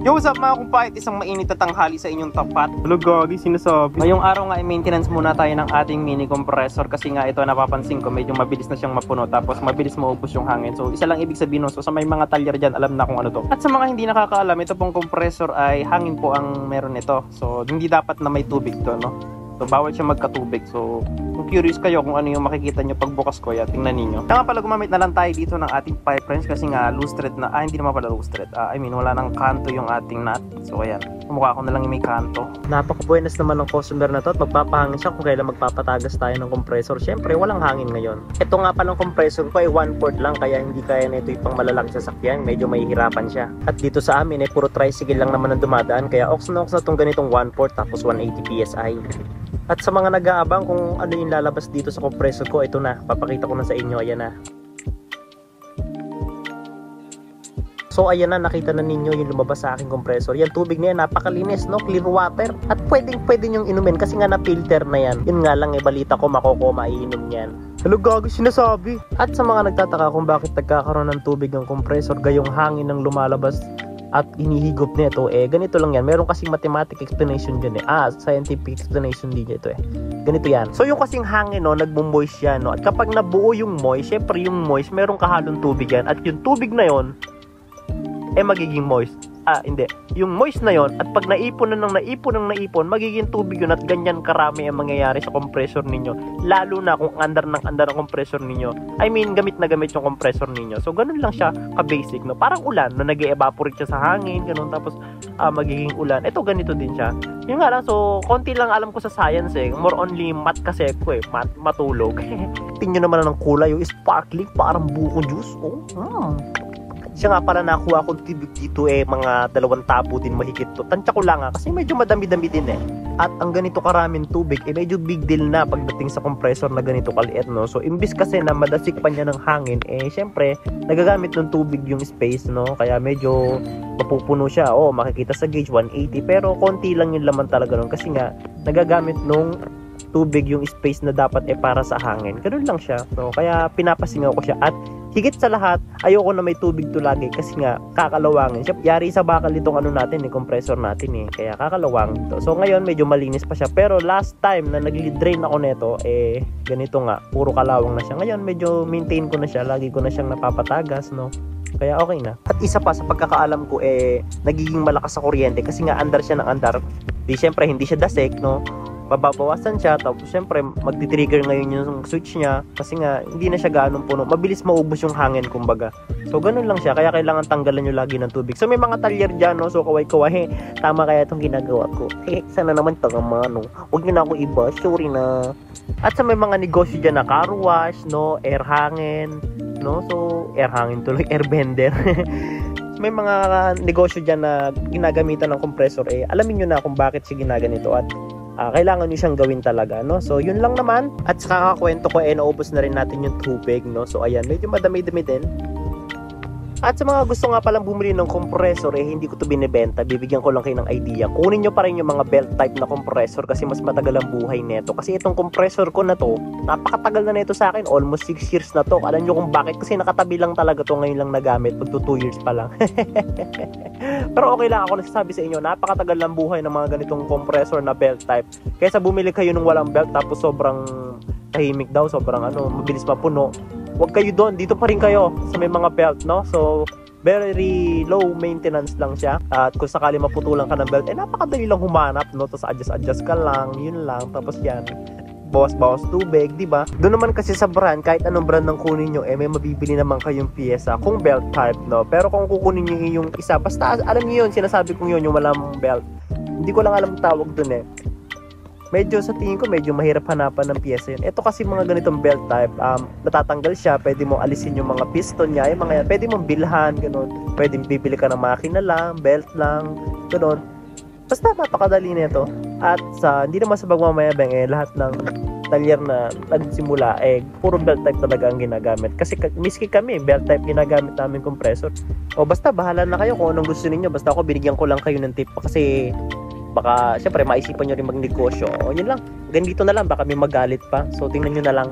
Yo, what's up mga kumpahit? Isang mainit na tanghali sa inyong tapat. Hello, gagi, sinasabi. Ngayong araw nga, i-maintenance muna tayo ng ating mini compressor kasi nga ito napapansin ko medyo mabilis na siyang mapuno tapos mabilis maubos yung hangin. So, isa lang ibig sabihin nun. So, sa may mga talyer dyan, alam na kung ano to. At sa mga hindi nakakaalam, ito pong compressor ay hangin po ang meron nito. So, hindi dapat na may tubig to, no? So, bawal siya magkatubig. So, kung curious kayo kung ano yung makikita nyo pagbukas ko, tingnan ninyo. Kaya nga pala gumamit na lang tayo dito ng ating pipe wrench kasi nga loose thread na, hindi naman pala loose thread. Wala nang kanto yung ating nut. So, ayan. Kumukha ko na lang yung may kanto. Napaka-buenas naman ng customer na to at magpapahangin siya kung kailan magpapatagas tayo ng compressor. Siyempre, walang hangin ngayon. Ito nga palang compressor ko ay 1/4 lang kaya hindi kaya na ito yung pang malalang sasakyan. Medyo mahihirapan siya. At dito sa amin, puro tricycle lang naman ang dumadaan. Kaya ox na itong ganitong 1/4 tapos 180 PSI. At sa mga nag-aabang kung ano yung lalabas dito sa compressor ko, ito na, papakita ko na sa inyo, ayan na. So ayan na, nakita na ninyo yung lumabas sa aking compressor. Yan tubig na yan, napakalinis, no? Clear water. At pwede nyong inumin kasi nga na-filter na yan. Yun nga lang, balita ko makoko maiinom yan. Hello, gago, sinasabi. At sa mga nagtataka kung bakit nagkakaroon ng tubig ang compressor, gayong hangin ng lumalabas at hinihigop nito, ganito lang yan. Meron kasing mathematic explanation dyan scientific explanation din ito ganito yan. So yung kasing hangin, no, nagmo-moist yan, no? At kapag nabuo yung moist, syempre yung moist, meron kahalong tubig yan. At yung tubig na yon magiging moist. Hindi. Yung moist na yon at pag naipon ng naipon, magiging tubig yun at ganyan karami ang mangyayari sa compressor ninyo. Lalo na kung andar ang compressor ninyo. Gamit na gamit yung compressor ninyo. So, ganun lang siya ka-basic, no? Parang ulan, no? Nag-evaporate siya sa hangin, ganun. Tapos, magiging ulan. Ito, ganito din siya. Yun nga lang, so, konti lang alam ko sa science, More only math kasi ako, matulog. Tingnan naman ng kulay, yung sparkling, parang buko juice. Siya nga pala nakuha akong tubig dito mga 2 tabo din mahigit to. Tansya ko lang kasi medyo madami-dami din At ang ganito karaming tubig medyo big deal na pagdating sa compressor na ganito kaliit, no? So imbis kasi na madasik pa niya ng hangin, syempre nagagamit ng tubig yung space, no? Kaya medyo mapupuno siya. Makikita sa gauge 180 pero konti lang yung laman talaga nun kasi nga nagagamit nung tubig yung space na dapat para sa hangin. Ganun lang siya. So kaya pinapasingaw ko siya at higit sa lahat, ayoko na may tubig to lagi kasi nga kakalawangin siya. Yari sa bakal itong natin, compressor natin kaya kakalawangin to. So ngayon medyo malinis pa siya pero last time na nag-drain ako nito ganito nga, puro kalawang na siya. Ngayon medyo maintain ko na siya, lagi ko na siyang napapatagas, no? Kaya okay na. At isa pa sa pagkakaalam ko nagiging malakas sa kuryente kasi nga andar siya ng andar. Siyempre hindi siya dasek, no? Mababawasan siya tapos syempre magti-trigger ngayon yung switch niya kasi nga hindi na siya gaano puno, mabilis maubos yung hangin kumbaga. So ganun lang siya kaya kailangan tanggalan nyo lagi ng tubig. So may mga talyer dyan, no? So kaway-kaway, tama kaya itong ginagawa ko, sana naman tama, no? Huwag nyo na ako iba, sorry na. At sa may mga negosyo dyan na car wash, no? Air hangin, no? So air hangin tuloy, air bender. May mga negosyo dyan na ginagamitan ng compressor, alamin nyo na kung bakit siya ginaganito at kailangan nyo siyang gawin talaga, no? So yun lang naman. At sa kakakwento ko naubos na rin natin yung tubig, no? So ayan, medyo madami-dami din. At sa mga gusto nga palang bumili ng compressor, hindi ko to binibenta, bibigyan ko lang kayo ng idea. Kunin nyo pa rin yung mga belt type na compressor kasi mas matagal ang buhay neto. Kasi itong compressor ko na to, napakatagal na neto sa akin, almost 6 years na to. Alam nyo kung bakit? Kasi nakatabi lang talaga to, ngayon lang nagamit, magto 2 years pa lang. Pero okay lang, ako nagsasabi sa inyo, napakatagal ng buhay ng mga ganitong compressor na belt type. Kaysa bumili kayo ng walang belt tapos sobrang tahimik daw, sobrang mabilis mapuno. Huwag kayo doon, dito pa rin kayo sa may mga belt, no? So very low maintenance lang siya. At kung sakali maputulan ka ng belt, napakadali lang humanap, no? Tapos adjust ka lang, yun lang. Tapos yan, bawas tubig, di ba? Doon naman kasi sa brand, kahit anong brand ng kunin nyo, may mabibili naman kayong piyesa kung belt type, no? Pero kung kukunin nyo yung isa, basta alam nyo yun, sinasabi kong yun, yung walang belt. Hindi ko lang alam tawag doon Medyo sa tingin ko, medyo mahirap hanapan ng piyesa yun. Ito kasi mga ganitong belt type, natatanggal siya, pwede mo alisin yung mga piston niya, yung mga yan, pwede mong bilhan, ganun. Pwede bibili ka ng makina lang, belt lang, ganun. Basta napakadali nito. At hindi naman sa pagmamayabang lahat ng talyer na nagsimula puro belt type talaga ang ginagamit. Kasi miski kami, belt type ginagamit namin compressor. Basta bahala na kayo kung anong gusto niyo. Basta ako binigyan ko lang kayo ng tip kasi baka syempre maisipan nyo rin magnegosyo. Yun lang, ganito na lang, baka may magalit pa. So tingnan nyo na lang.